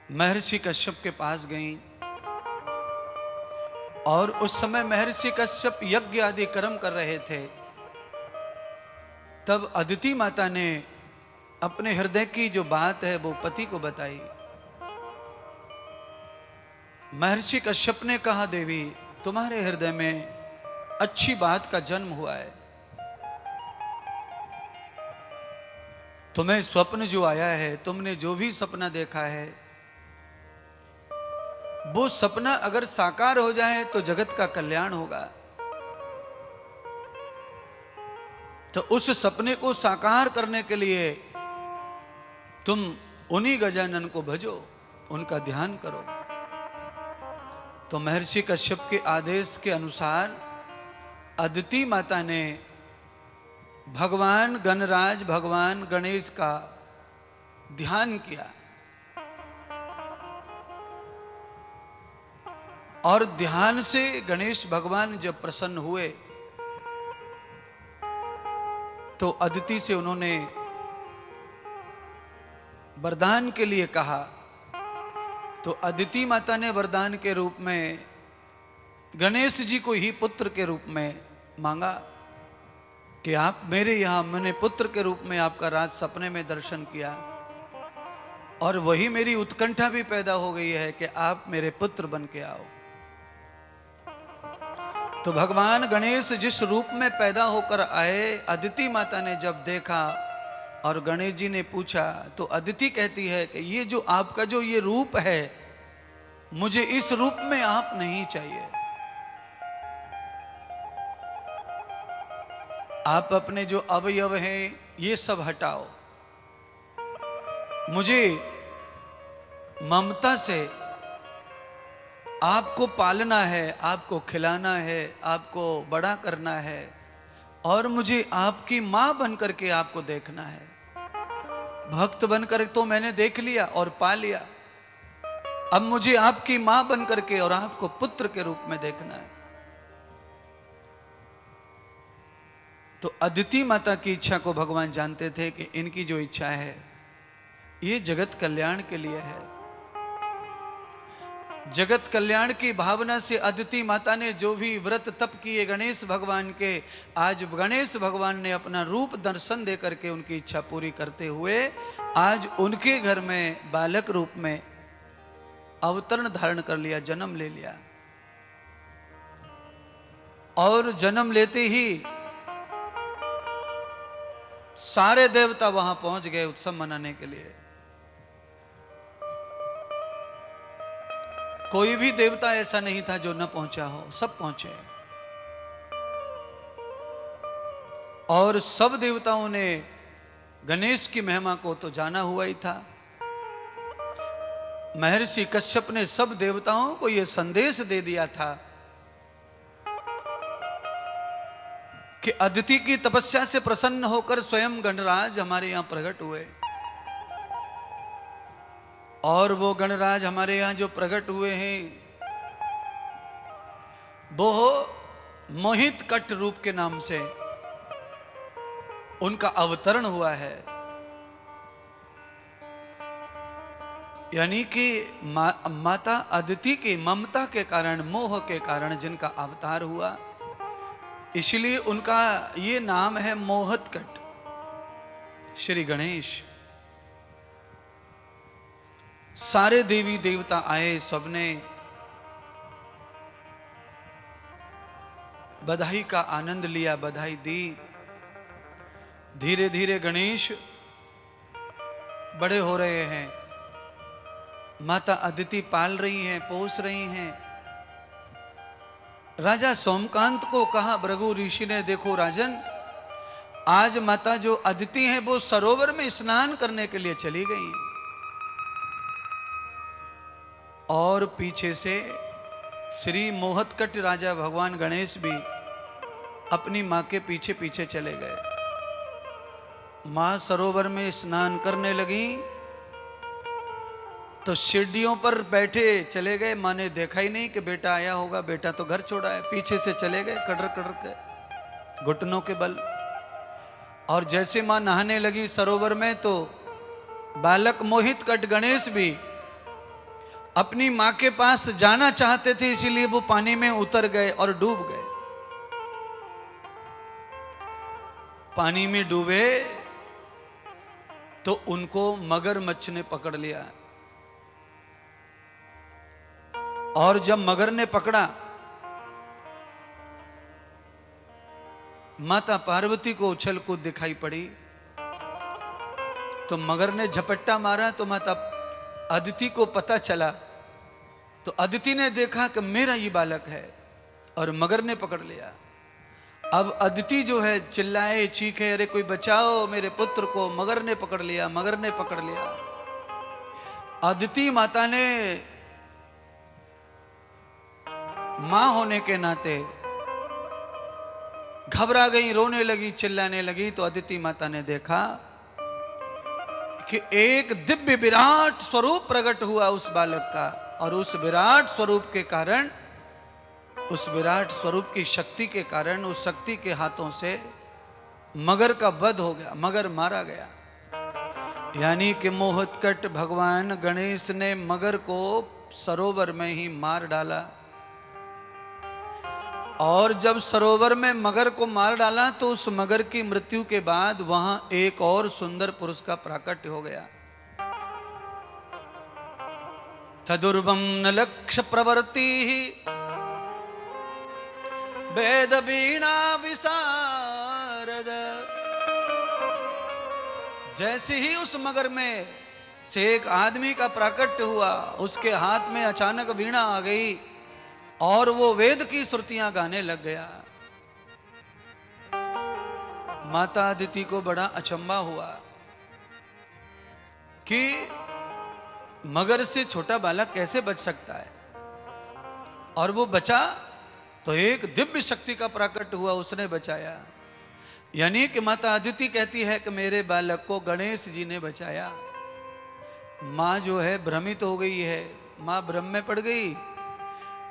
महर्षि कश्यप के पास गई और उस समय महर्षि कश्यप यज्ञ आदि कर्म कर रहे थे। तब अदिति माता ने अपने हृदय की जो बात है वो पति को बताई। महर्षि कश्यप ने कहा, देवी तुम्हारे हृदय में अच्छी बात का जन्म हुआ है। तुम्हें स्वप्न जो आया है, तुमने जो भी सपना देखा है, वो सपना अगर साकार हो जाए तो जगत का कल्याण होगा। तो उस सपने को साकार करने के लिए तुम उन्हीं गजानन को भजो, उनका ध्यान करो। तो महर्षि कश्यप के आदेश के अनुसार अदिति माता ने भगवान गणराज, भगवान गणेश का ध्यान किया। और ध्यान से गणेश भगवान जब प्रसन्न हुए तो अदिति से उन्होंने वरदान के लिए कहा। तो अदिति माता ने वरदान के रूप में गणेश जी को ही पुत्र के रूप में मांगा कि आप मेरे यहां, मैंने पुत्र के रूप में आपका रात सपने में दर्शन किया, और वही मेरी उत्कंठा भी पैदा हो गई है कि आप मेरे पुत्र बन के आओ। तो भगवान गणेश जिस रूप में पैदा होकर आए, अदिति माता ने जब देखा और गणेश जी ने पूछा, तो अदिति कहती है कि ये जो आपका जो ये रूप है, मुझे इस रूप में आप नहीं चाहिए। आप अपने जो अवयव हैं ये सब हटाओ, मुझे ममता से आपको पालना है, आपको खिलाना है, आपको बड़ा करना है, और मुझे आपकी मां बनकर के आपको देखना है। भक्त बनकर तो मैंने देख लिया और पा लिया, अब मुझे आपकी मां बनकर के और आपको पुत्र के रूप में देखना है। तो अदिति माता की इच्छा को भगवान जानते थे कि इनकी जो इच्छा है ये जगत कल्याण के लिए है। जगत कल्याण की भावना से अदिति माता ने जो भी व्रत तप किए गणेश भगवान के, आज गणेश भगवान ने अपना रूप दर्शन दे करके उनकी इच्छा पूरी करते हुए आज उनके घर में बालक रूप में अवतरण धारण कर लिया, जन्म ले लिया। और जन्म लेते ही सारे देवता वहां पहुंच गए उत्सव मनाने के लिए। कोई भी देवता ऐसा नहीं था जो न पहुंचा हो, सब पहुंचे। और सब देवताओं ने गणेश की महिमा को तो जाना हुआ ही था। महर्षि कश्यप ने सब देवताओं को यह संदेश दे दिया था कि अदिति की तपस्या से प्रसन्न होकर स्वयं गणराज हमारे यहां प्रकट हुए। और वो गणराज हमारे यहां जो प्रकट हुए हैं वो मोहित कट रूप के नाम से उनका अवतरण हुआ है। यानी कि माता अदिति की ममता के कारण, मोह के कारण जिनका अवतार हुआ, इसलिए उनका ये नाम है मोहतकट श्री गणेश। सारे देवी देवता आए, सबने बधाई का आनंद लिया, बधाई दी। धीरे धीरे गणेश बड़े हो रहे हैं, माता अदिति पाल रही हैं, पोस रही हैं। राजा सोमकांत को कहा भृगु ऋषि ने, देखो राजन, आज माता जो अदिति हैं वो सरोवर में स्नान करने के लिए चली गई हैं। और पीछे से श्री मोहतकट राजा भगवान गणेश भी अपनी मां के पीछे पीछे चले गए। मां सरोवर में स्नान करने लगी तो सीढ़ियों पर बैठे चले गए। मां ने देखा ही नहीं कि बेटा आया होगा, बेटा तो घर छोड़ा है। पीछे से चले गए कड़र कड़र के घुटनों के बल। और जैसे मां नहाने लगी सरोवर में तो बालक मोहितकट गणेश भी अपनी मां के पास जाना चाहते थे, इसीलिए वो पानी में उतर गए और डूब गए। पानी में डूबे तो उनको मगरमच्छ ने पकड़ लिया। और जब मगर ने पकड़ा, माता पार्वती को उछल कूद दिखाई पड़ी। तो मगर ने झपट्टा मारा तो माता अदिति को पता चला। तो अदिति ने देखा कि मेरा ये बालक है, और मगर ने पकड़ लिया। अब अदिति जो है चिल्लाए, चीखे, अरे कोई बचाओ मेरे पुत्र को। मगर ने पकड़ लिया, मगर ने पकड़ लिया। अदिति माता ने मां होने के नाते घबरा गई, रोने लगी, चिल्लाने लगी। तो अदिति माता ने देखा कि एक दिव्य विराट स्वरूप प्रकट हुआ उस बालक का। और उस विराट स्वरूप के कारण, उस विराट स्वरूप की शक्ति के कारण, उस शक्ति के हाथों से मगर का वध हो गया, मगर मारा गया। यानी कि मोहतकट भगवान गणेश ने मगर को सरोवर में ही मार डाला। और जब सरोवर में मगर को मार डाला तो उस मगर की मृत्यु के बाद वहां एक और सुंदर पुरुष का प्राकट्य हो गया। तदुर्वम न लक्ष्य प्रवर्ति वेद वीणा विशारद। जैसे ही उस मगर में से एक आदमी का प्राकट्य हुआ, उसके हाथ में अचानक वीणा आ गई और वो वेद की श्रुतियां गाने लग गया। माता अदिति को बड़ा अचंभा हुआ कि मगर से छोटा बालक कैसे बच सकता है। और वो बचा तो एक दिव्य शक्ति का प्राकट हुआ, उसने बचाया। यानी कि माता अदिति कहती है कि मेरे बालक को गणेश जी ने बचाया। माँ जो है भ्रमित हो गई है, माँ भ्रम में पड़ गई।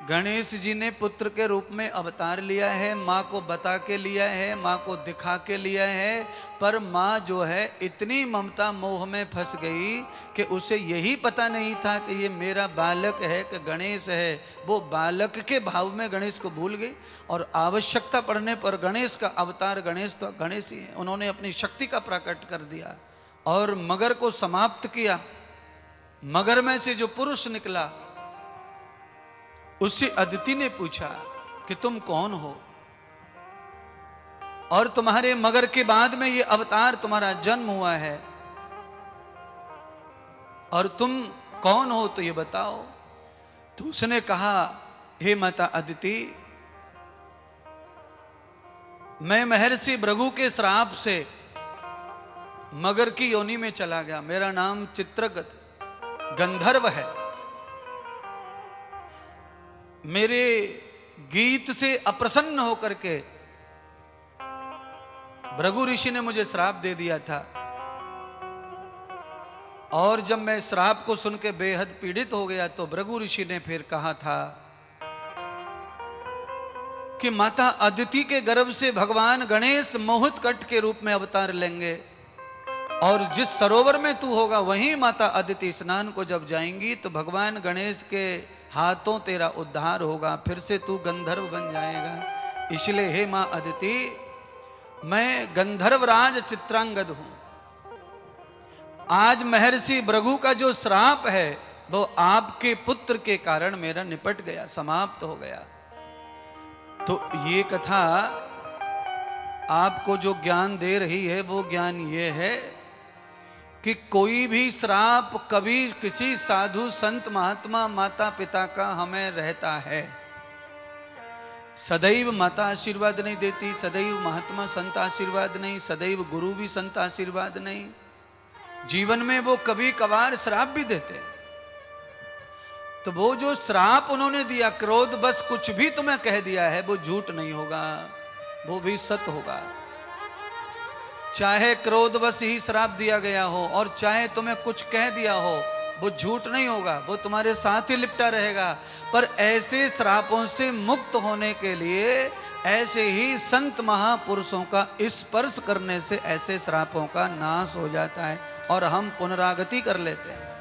गणेश जी ने पुत्र के रूप में अवतार लिया है, माँ को बता के लिया है, माँ को दिखा के लिया है, पर माँ जो है इतनी ममता मोह में फंस गई कि उसे यही पता नहीं था कि ये मेरा बालक है कि गणेश है। वो बालक के भाव में गणेश को भूल गई और आवश्यकता पड़ने पर गणेश का अवतार, गणेश तो गणेश ही है, उन्होंने अपनी शक्ति का प्रकट कर दिया और मगर को समाप्त किया। मगर में से जो पुरुष निकला उससे अदिति ने पूछा कि तुम कौन हो और तुम्हारे मगर के बाद में ये अवतार तुम्हारा जन्म हुआ है और तुम कौन हो तो ये बताओ। तो उसने कहा, हे माता अदिति, मैं महर्षि भृगु के श्राप से मगर की योनि में चला गया। मेरा नाम चित्रगत गंधर्व है। मेरे गीत से अप्रसन्न होकर के भृगु ऋषि ने मुझे श्राप दे दिया था और जब मैं श्राप को सुन के बेहद पीड़ित हो गया तो भृगु ऋषि ने फिर कहा था कि माता अदिति के गर्भ से भगवान गणेश मोहित कट के रूप में अवतार लेंगे और जिस सरोवर में तू होगा वहीं माता अदिति स्नान को जब जाएंगी तो भगवान गणेश के हाथों तेरा उद्धार होगा, फिर से तू गंधर्व बन जाएगा। इसलिए हे मां अदिति, मैं गंधर्वराज चित्रांगद हूं। आज महर्षि भृगु का जो श्राप है वो आपके पुत्र के कारण मेरा निपट गया, समाप्त हो गया। तो ये कथा आपको जो ज्ञान दे रही है वो ज्ञान ये है कि कोई भी श्राप कभी किसी साधु संत महात्मा माता पिता का हमें रहता है। सदैव माता आशीर्वाद नहीं देती, सदैव महात्मा संत आशीर्वाद नहीं, सदैव गुरु भी संत आशीर्वाद नहीं। जीवन में वो कभी कभार श्राप भी देते। तो वो जो श्राप उन्होंने दिया, क्रोध बस कुछ भी तुम्हें कह दिया है, वो झूठ नहीं होगा, वो भी सत्य होगा। चाहे क्रोधवश ही श्राप दिया गया हो और चाहे तुम्हें कुछ कह दिया हो, वो झूठ नहीं होगा, वो तुम्हारे साथ ही लिपटा रहेगा। पर ऐसे श्रापों से मुक्त होने के लिए ऐसे ही संत महापुरुषों का स्पर्श करने से ऐसे श्रापों का नाश हो जाता है और हम पुनरागति कर लेते हैं।